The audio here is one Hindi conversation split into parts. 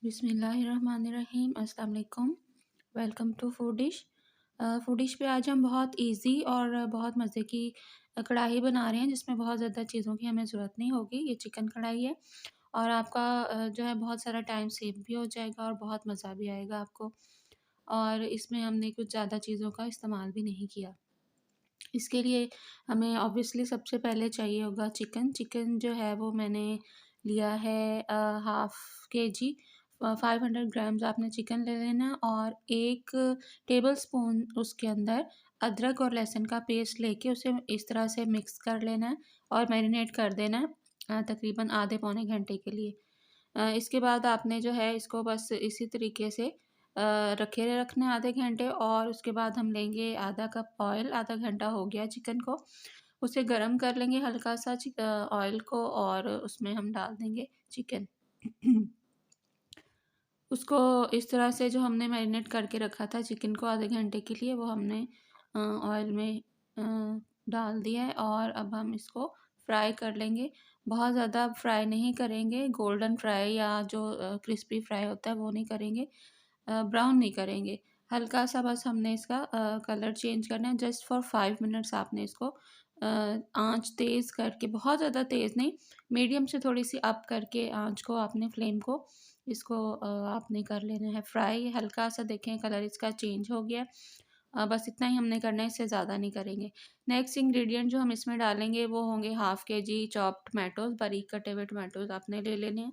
बिस्मिल्लाहिर्रहमानिर्रहीम। अस्सलाम वालेकुम। Welcome to food dish. पे आज हम बहुत इजी और बहुत मज़े की कढ़ाई बना रहे हैं जिसमें बहुत ज़्यादा चीज़ों की हमें ज़रूरत नहीं होगी। ये चिकन कढ़ाई है और आपका जो है बहुत सारा टाइम सेव भी हो जाएगा और बहुत मज़ा भी आएगा आपको। और इसमें हमने कुछ ज़्यादा चीज़ों का इस्तेमाल भी नहीं किया। इसके लिए हमें ऑब्वियसली सबसे पहले चाहिए होगा चिकन। चिकन जो है वो मैंने लिया है हाफ़ केजी। 500 ग्राम्स आपने चिकन ले लेना है और 1 टेबलस्पून उसके अंदर अदरक और लहसुन का पेस्ट लेके उसे इस तरह से मिक्स कर लेना है और मैरिनेट कर देना है तकरीबन आधे पौने घंटे के लिए। इसके बाद आपने जो है इसको बस इसी तरीके से रखे रखना है आधे घंटे और उसके बाद हम लेंगे आधा कप ऑयल। आधा घंटा हो गया चिकन को, उसे गरम कर लेंगे हल्का सा ऑयल को और उसमें हम डाल देंगे चिकन। उसको इस तरह से जो हमने मैरिनेट करके रखा था चिकन को आधे घंटे के लिए वो हमने ऑयल में डाल दिया है और अब हम इसको फ्राई कर लेंगे। बहुत ज़्यादा फ्राई नहीं करेंगे, गोल्डन फ्राई या जो क्रिस्पी फ्राई होता है वो नहीं करेंगे, ब्राउन नहीं करेंगे। हल्का सा बस हमने इसका कलर चेंज करना है। जस्ट फॉर 5 मिनट्स आपने इसको आँच तेज़ करके, बहुत ज़्यादा तेज़ नहीं, मीडियम से थोड़ी सी अप करके आँच को आपने फ्लेम को इसको आपने कर लेना है फ्राई। हल्का सा देखें कलर इसका चेंज हो गया। बस इतना ही हमने करना है, इससे ज़्यादा नहीं करेंगे। नेक्स्ट इंग्रेडिएंट जो हम इसमें डालेंगे वो होंगे हाफ़ केजी चॉप्ड टमाटोज़। बारीक कटे हुए टमाटोज़ आपने ले लेने हैं।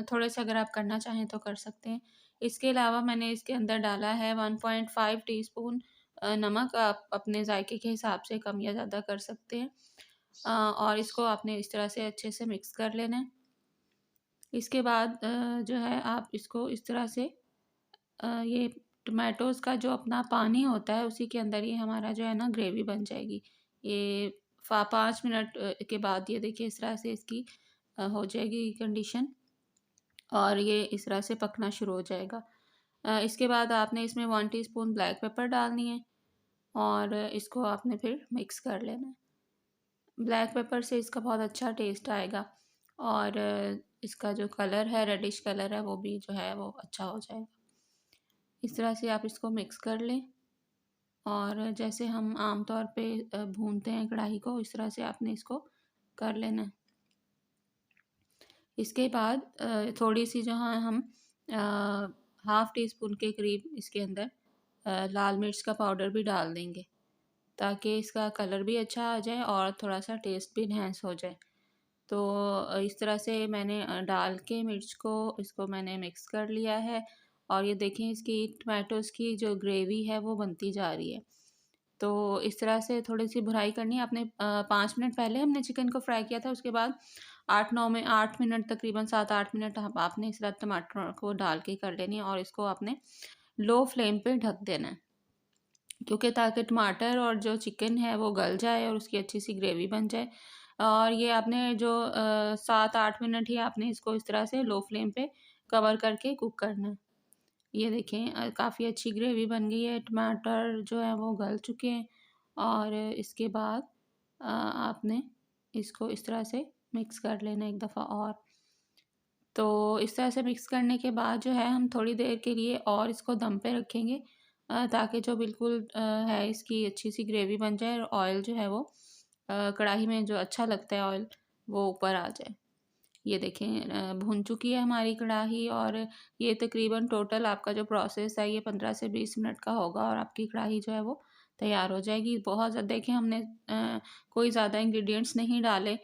थोड़े से अगर आप करना चाहें तो कर सकते हैं। इसके अलावा मैंने इसके अंदर डाला है 1.5 टीस्पून नमक। आप अपने जायके के हिसाब से कम या ज़्यादा कर सकते हैं। और इसको आपने इस तरह से अच्छे से मिक्स कर लेना है। इसके बाद जो है आप इसको इस तरह से ये टमाटोज़ का जो अपना पानी होता है उसी के अंदर ये हमारा जो है ना ग्रेवी बन जाएगी। ये 5 मिनट के बाद ये देखिए इस तरह से इसकी हो जाएगी कंडीशन और ये इस तरह से पकना शुरू हो जाएगा। इसके बाद आपने इसमें 1 टीस्पून ब्लैक पेपर डालनी है और इसको आपने फिर मिक्स कर लेना है। ब्लैक पेपर से इसका बहुत अच्छा टेस्ट आएगा और इसका जो कलर है, रेडिश कलर है, वो भी जो है वो अच्छा हो जाएगा। इस तरह से आप इसको मिक्स कर लें और जैसे हम आम तौर पे भूनते हैं कढ़ाई को, इस तरह से आपने इसको कर लेना है। इसके बाद थोड़ी सी जो है हम हाफ़ टी स्पून के करीब इसके अंदर लाल मिर्च का पाउडर भी डाल देंगे ताकि इसका कलर भी अच्छा आ जाए और थोड़ा सा टेस्ट भी इन्हेंस हो जाए। तो इस तरह से मैंने डाल के मिर्च को इसको मैंने मिक्स कर लिया है और ये देखें इसकी टमाटोज़ की जो ग्रेवी है वो बनती जा रही है। तो इस तरह से थोड़ी सी भुनाई करनी है आपने। 5 मिनट पहले हमने चिकन को फ्राई किया था, उसके बाद 8 मिनट तकरीबन 7-8 मिनट आपने इस तरह टमाटर को डाल के कर लेनी है और इसको आपने लो फ्लेम पे ढक देना है क्योंकि ताकि टमाटर और जो चिकन है वो गल जाए और उसकी अच्छी सी ग्रेवी बन जाए। और ये आपने जो 7-8 मिनट ही आपने इसको इस तरह से लो फ्लेम पे कवर करके कुक करना है। ये देखें काफ़ी अच्छी ग्रेवी बन गई है, टमाटर जो है वो गल चुके हैं और इसके बाद आपने इसको इस तरह से मिक्स कर लेना एक दफ़ा और। तो इस तरह से मिक्स करने के बाद जो है हम थोड़ी देर के लिए और इसको दम पे रखेंगे ताकि जो बिल्कुल है इसकी अच्छी सी ग्रेवी बन जाए और ऑयल जो है वो कढ़ाई में जो अच्छा लगता है ऑयल वो ऊपर आ जाए। ये देखें भुन चुकी है हमारी कढ़ाई और ये तकरीबन टोटल आपका जो प्रोसेस है ये 15 से 20 मिनट का होगा और आपकी कढ़ाई जो है वो तैयार हो जाएगी। बहुत ज़्यादा देखें हमने कोई ज़्यादा इंग्रेडिएंट्स नहीं डाले,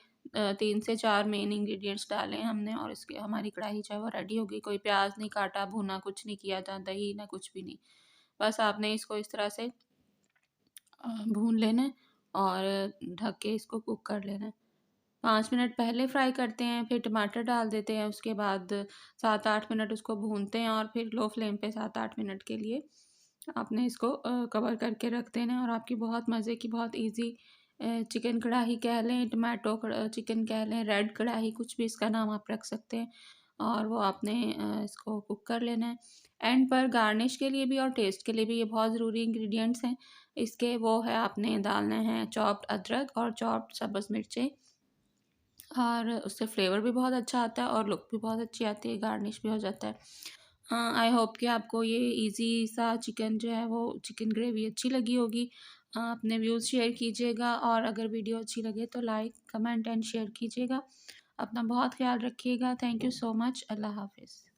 3 से 4 मेन इंग्रेडिएंट्स डाले हैं हमने और इसके हमारी कढ़ाई जो है वो रेडी हो गई। कोई प्याज नहीं काटा, भुना कुछ नहीं किया, ना दही ना कुछ भी नहीं। बस आपने इसको इस तरह से भून लेना है और ढक के इसको कुक कर लेना है। 5 मिनट पहले फ्राई करते हैं, फिर टमाटर डाल देते हैं, उसके बाद 7-8 मिनट उसको भूनते हैं और फिर लो फ्लेम पे 7-8 मिनट के लिए आपने इसको कवर करके रख देना है और आपकी बहुत मज़े की, बहुत ईज़ी चिकन कढ़ाई कह लें, टमाटो चिकन कह लें, रेड कढ़ाई, कुछ भी इसका नाम आप रख सकते हैं और वो आपने इसको कुक कर लेना है। एंड पर गार्निश के लिए भी और टेस्ट के लिए भी ये बहुत ज़रूरी इंग्रेडिएंट्स हैं इसके, वो है आपने डालना है चॉप्ड अदरक और चॉप्ड सब्ज़ मिर्चें। और उससे फ्लेवर भी बहुत अच्छा आता है और लुक भी बहुत अच्छी आती है, गार्निश भी हो जाता है। आई होप कि आपको ये इजी सा चिकन जो है वो चिकन ग्रेवी अच्छी लगी होगी। अपने व्यूज़ शेयर कीजिएगा और अगर वीडियो अच्छी लगे तो लाइक कमेंट एंड शेयर कीजिएगा। अपना बहुत ख्याल रखिएगा। Thank you so much. अल्लाह हाफिज़।